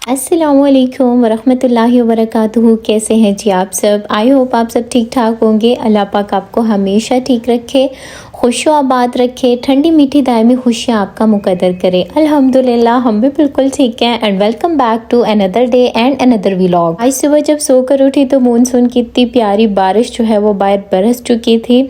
अस्सलामुअलैकुम वरहमतुल्लाहि वबरकातुहू। कैसे हैं जी आप सब? आई होप आप सब ठीक ठाक होंगे। अल्लाह पाक आपको हमेशा ठीक रखे, खुशो आबाद रखे, ठंडी मीठी दायमी खुशियाँ आपका मुकद्दर करे। अल्हम्दुलिल्लाह हम भी बिल्कुल ठीक हैं। And welcome back to another day and another vlog. आज सुबह जब सोकर उठी तो मानसून की इतनी प्यारी बारिश जो है वो बाहर बरस चुकी थी।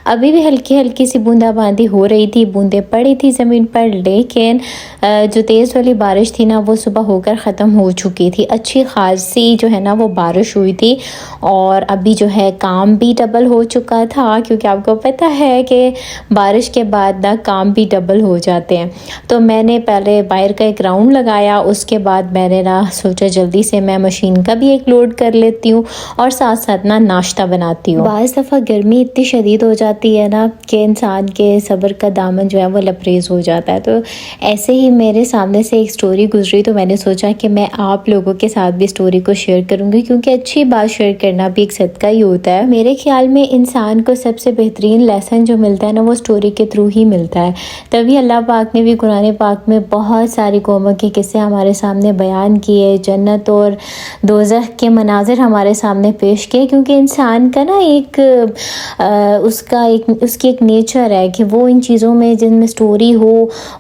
अभी भी हल्की हल्की सी बूंदाबांदी हो रही थी, बूंदें पड़ी थी ज़मीन पर, लेकिन जो तेज़ वाली बारिश थी ना वो सुबह होकर ख़त्म हो चुकी थी। अच्छी खासी जो है ना वो बारिश हुई थी और अभी जो है काम भी डबल हो चुका था, क्योंकि आपको पता है कि बारिश के बाद ना काम भी डबल हो जाते हैं। तो मैंने पहले बाहर का एक राउंड लगाया, उसके बाद मैंने ना सोचा जल्दी से मैं मशीन का भी एक लोड कर लेती हूँ और साथ साथ ना नाश्ता बनाती हूँ। बाज़ दफ़ा गर्मी इतनी शदीद हो जाती है ना कि इंसान के सब्र का दामन जो है वो लबरेज हो जाता है। तो ऐसे ही मेरे सामने से एक स्टोरी गुजरी तो मैंने सोचा कि मैं आप लोगों के साथ भी स्टोरी को शेयर करूँगी, क्योंकि अच्छी बात शेयर करना भी एक सदका ही होता है। मेरे ख्याल में इंसान को सबसे बेहतरीन लेसन जो मिलता है ना वो स्टोरी के थ्रू ही मिलता है। तभी अल्लाह पाक ने भी कुरान पाक में बहुत सारी कौमों के किस्से हमारे सामने बयान किए, जन्नत और दोज़ख के मनाजिर हमारे सामने पेश किए, क्योंकि इंसान का ना उसकी एक नेचर है कि वो इन चीज़ों में जिनमें स्टोरी हो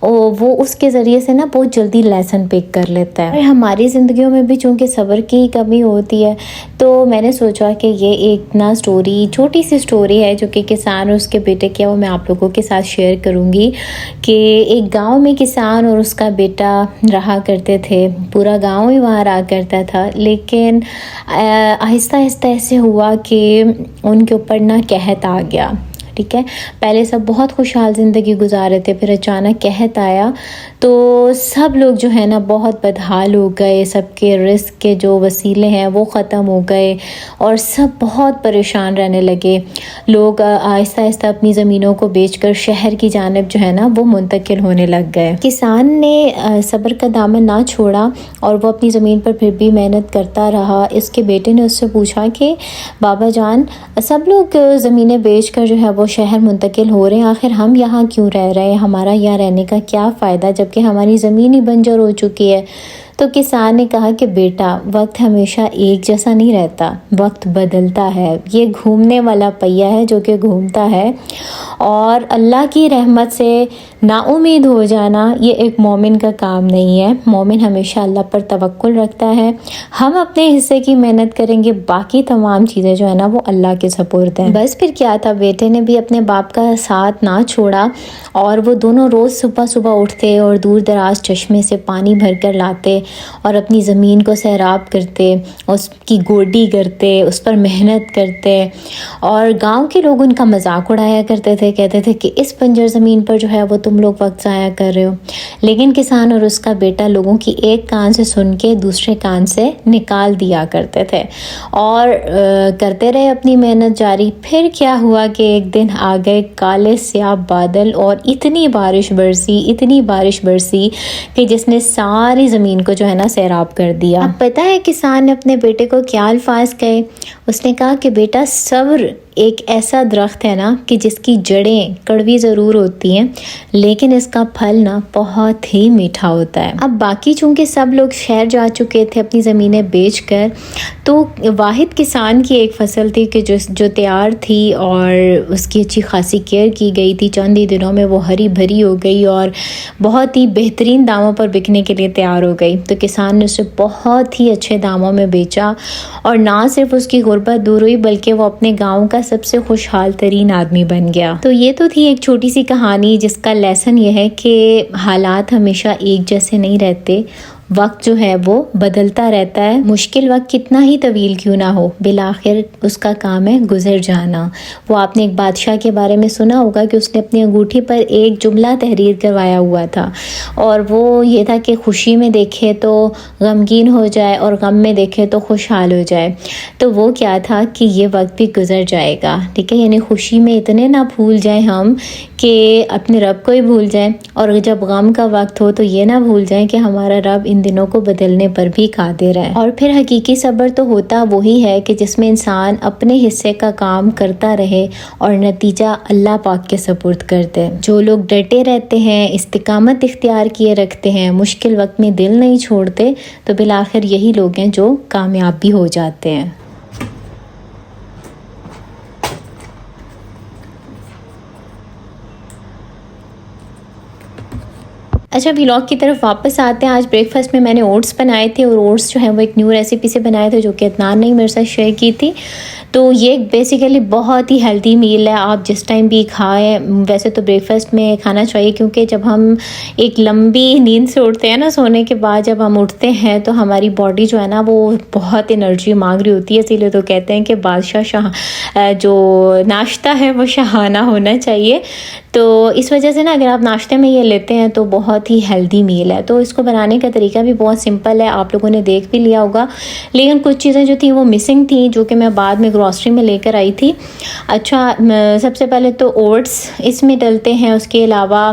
वो उसके ज़रिए से ना बहुत जल्दी लेसन पिक कर लेता है। और हमारी ज़िंदगियों में भी चूँकि सब्र की कमी होती है, तो मैंने सोचा कि ये एक ना स्टोरी, छोटी सी स्टोरी है जो कि किसान और उसके बेटे की है, वो मैं आप लोगों के साथ शेयर करूँगी। कि एक गांव में किसान और उसका बेटा रहा करते थे। पूरा गांव ही वहाँ रहा करता था, लेकिन आहिस्ता आहिस्ता ऐसे हुआ कि उनके ऊपर ना कहत आ गया। ठीक है, पहले सब बहुत खुशहाल ज़िंदगी गुजार रहे थे, फिर अचानक कहत आया तो सब लोग जो है ना बहुत बदहाल हो गए। सबके रिस्क के जो वसीले हैं वो ख़त्म हो गए और सब बहुत परेशान रहने लगे। लोग आहिस्ता आहिस्ता अपनी ज़मीनों को बेचकर शहर की जानिब जो है ना वो मुंतकिल होने लग गए। किसान ने सब्र का दामन ना छोड़ा और वो अपनी ज़मीन पर फिर भी मेहनत करता रहा। इसके बेटे ने उससे पूछा कि बाबा जान, सब लोग ज़मीनें बेच कर जो है वो शहर मुंतकिल हो रहे हैं, आखिर हम यहाँ क्यों रह रहे हैं? हमारा यहाँ रहने का क्या फ़ायदा जबकि हमारी ज़मीन ही बंजर हो चुकी है। तो किसान ने कहा कि बेटा, वक्त हमेशा एक जैसा नहीं रहता, वक्त बदलता है। ये घूमने वाला पहिया है जो कि घूमता है, और अल्लाह की रहमत से नाउमीद हो जाना ये एक मोमिन का काम नहीं है। मोमिन हमेशा अल्लाह पर तवक्कुल रखता है। हम अपने हिस्से की मेहनत करेंगे, बाकी तमाम चीज़ें जो है ना वो अल्लाह के सपुर्द हैं। बस फिर क्या था, बेटे ने भी अपने बाप का साथ ना छोड़ा और वो दोनों रोज़ सुबह सुबह उठते और दूर दराज चश्मे से पानी भर कर लाते और अपनी ज़मीन को सैराब करते, उसकी गोडी करते, उस पर मेहनत करते। और गांव के लोग उनका मजाक उड़ाया करते थे, कहते थे कि इस बंजर ज़मीन पर जो है वो तुम लोग वक्त ज़ाया कर रहे हो। लेकिन किसान और उसका बेटा लोगों की एक कान से सुन के दूसरे कान से निकाल दिया करते थे और करते रहे अपनी मेहनत जारी। फिर क्या हुआ कि एक दिन आ गए काले स्याह बादल और इतनी बारिश बरसी कि जिसने सारी ज़मीन को जो है ना सैराब कर दिया। अब पता है किसान ने अपने बेटे को क्या अल्फाज कहे? उसने कहा कि बेटा, सब्र एक ऐसा दरख्त है ना कि जिसकी जड़ें कड़वी ज़रूर होती हैं, लेकिन इसका फल ना बहुत ही मीठा होता है। अब बाकी चूँकि सब लोग शहर जा चुके थे अपनी ज़मीनें बेचकर, तो वाहिद किसान की एक फसल थी कि जो तैयार थी और उसकी अच्छी खासी केयर की गई थी। चंद ही दिनों में वो हरी भरी हो गई और बहुत ही बेहतरीन दामों पर बिकने के लिए तैयार हो गई। तो किसान ने उसे बहुत ही अच्छे दामों में बेचा और ना सिर्फ उसकी गुर्बत दूर हुई बल्कि वो अपने गाँव का सबसे खुशहाल तरीन आदमी बन गया। तो ये तो थी एक छोटी सी कहानी जिसका लेसन ये है कि हालात हमेशा एक जैसे नहीं रहते, वक्त जो है वो बदलता रहता है। मुश्किल वक्त कितना ही तवील क्यों ना हो, बिलाखिर उसका काम है गुजर जाना। वो आपने एक बादशाह के बारे में सुना होगा कि उसने अपनी अंगूठी पर एक जुमला तहरीर करवाया हुआ था और वो ये था कि खुशी में देखे तो गमगीन हो जाए और गम में देखे तो खुशहाल हो जाए। तो वो क्या था कि ये वक्त भी गुजर जाएगा, ठीक है। यानी खुशी में इतने ना भूल जाए हम कि अपने रब को ही भूल जाएं, और जब गम का वक्त हो तो ये ना भूल जाएं कि हमारा रब इन दिनों को बदलने पर भी कादिर है। और फिर हकीकी सब्र तो होता वही है कि जिसमें इंसान अपने हिस्से का काम करता रहे और नतीजा अल्लाह पाक के सुपुर्द कर दे। जो लोग डटे रहते हैं, इस्तिकामत इख्तियार किए रखते हैं, मुश्किल वक्त में दिल नहीं छोड़ते, तो बिलाखिर यही लोग हैं जो कामयाब भी हो जाते हैं। अच्छा, व्लॉग की तरफ वापस आते हैं। आज ब्रेकफास्ट में मैंने ओट्स बनाए थे और ओट्स जो है वो एक न्यू रेसिपी से बनाए थे जो कि अदनान ने मेरे साथ शेयर की थी। तो ये बेसिकली बहुत ही हेल्दी मील है, आप जिस टाइम भी खाएं। वैसे तो ब्रेकफास्ट में खाना चाहिए क्योंकि जब हम एक लंबी नींद से उठते हैं ना, सोने के बाद जब हम उठते हैं तो हमारी बॉडी जो है ना वो बहुत एनर्जी मांग रही होती है। इसीलिए तो कहते हैं कि बादशाह जो नाश्ता है वो शाहाना होना चाहिए। तो इस वजह से ना अगर आप नाश्ते में ये लेते हैं तो बहुत ही हेल्दी मील है। तो इसको बनाने का तरीका भी बहुत सिंपल है, आप लोगों ने देख भी लिया होगा। लेकिन कुछ चीज़ें जो थी वो मिसिंग थी, जो कि मैं बाद में ग्रॉसरी में लेकर आई थी। अच्छा, सबसे पहले तो ओट्स इसमें डलते हैं, उसके अलावा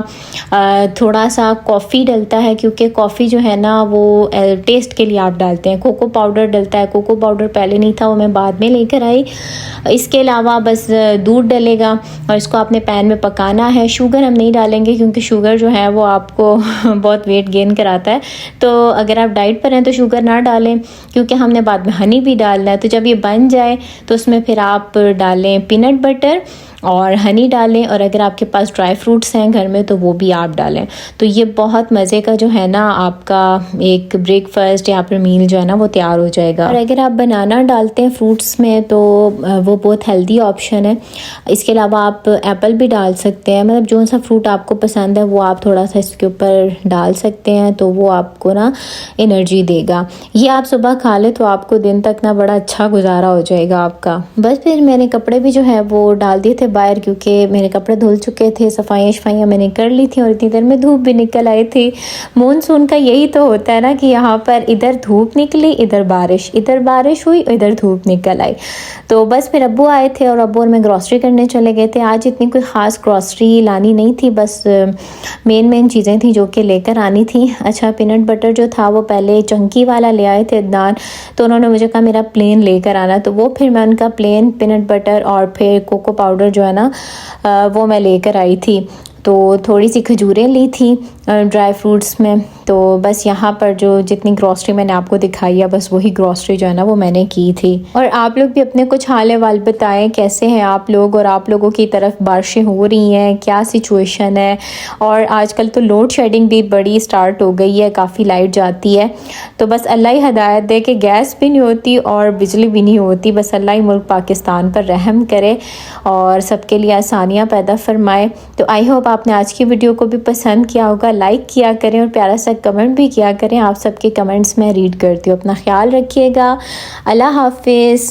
थोड़ा सा कॉफ़ी डलता है क्योंकि कॉफ़ी जो है ना वो टेस्ट के लिए आप डालते हैं। कोको पाउडर डलता है, कोको पाउडर पहले नहीं था, वो मैं बाद में लेकर आई। इसके अलावा बस दूध डलेगा और इसको आपने पैन में पकाना है। शुगर हम नहीं डालेंगे क्योंकि शुगर जो है वो आपको बहुत वेट गेन कराता है। तो अगर आप डाइट पर हैं तो शुगर ना डालें क्योंकि हमने बाद में हनी भी डालना है। तो जब ये बन जाए तो उसमें फिर आप डालें पीनट बटर और हनी डालें, और अगर आपके पास ड्राई फ्रूट्स हैं घर में तो वो भी आप डालें। तो ये बहुत मज़े का जो है ना आपका एक ब्रेकफास्ट या फिर मील जो है ना वो तैयार हो जाएगा। और अगर आप बनाना डालते हैं फ्रूट्स में तो वो बहुत हेल्दी ऑप्शन है। इसके अलावा आप एप्पल भी डाल सकते हैं, मतलब जो सा फ्रूट आपको पसंद है वो आप थोड़ा सा इसके ऊपर डाल सकते हैं, तो वो आपको ना एनर्जी देगा। ये आप सुबह खा लें तो आपको दिन तक ना बड़ा अच्छा गुजारा हो जाएगा आपका। बस फिर मैंने कपड़े भी जो है वो डाल दिए थे बाहर क्योंकि मेरे कपड़े धुल चुके थे, सफाइयाँ मैंने कर ली थी और इतनी देर में धूप भी निकल आई थी। मानसून का यही तो होता है ना कि यहाँ पर इधर धूप निकली, इधर बारिश हुई, इधर धूप निकल आई। तो बस फिर अब्बू आए थे और अब्बू और मैं ग्रॉसरी करने चले गए थे। आज इतनी कोई ख़ास ग्रॉसरी लानी नहीं थी, बस मेन चीज़ें थी जो कि लेकर आनी थी। अच्छा, पीनट बटर जो था वो पहले चंकी वाला ले आए थे अदनान, तो उन्होंने मुझे कहा मेरा प्लेन लेकर आना, तो वो फिर मैं उनका प्लेन पीनट बटर और फिर कोको पाउडर जो है ना वो मैं लेकर आई थी। तो थोड़ी सी खजूरें ली थी ड्राई फ्रूट्स में। तो बस यहाँ पर जो जितनी ग्रॉसरी मैंने आपको दिखाई है बस वही ग्रॉसरी जो है ना वो मैंने की थी। और आप लोग भी अपने कुछ हाल अहवाल बताएं, कैसे हैं आप लोग और आप लोगों की तरफ बारिशें हो रही हैं, क्या सिचुएशन है। और आजकल तो लोड शेडिंग भी बड़ी स्टार्ट हो गई है, काफ़ी लाइट जाती है। तो बस अल्लाह ही हदायत दे कि गैस भी नहीं होती और बिजली भी नहीं होती। बस अल्लाह ही मुल्क पाकिस्तान पर रहम करे और सबके लिए आसानियाँ पैदा फरमाए। तो आई होप आपने आज की वीडियो को भी पसंद किया होगा। लाइक किया करें और प्यारा सा कमेंट भी किया करें, आप सबके कमेंट्स मैं रीड करती हूँ। अपना ख्याल रखिएगा, अल्लाह हाफिज़।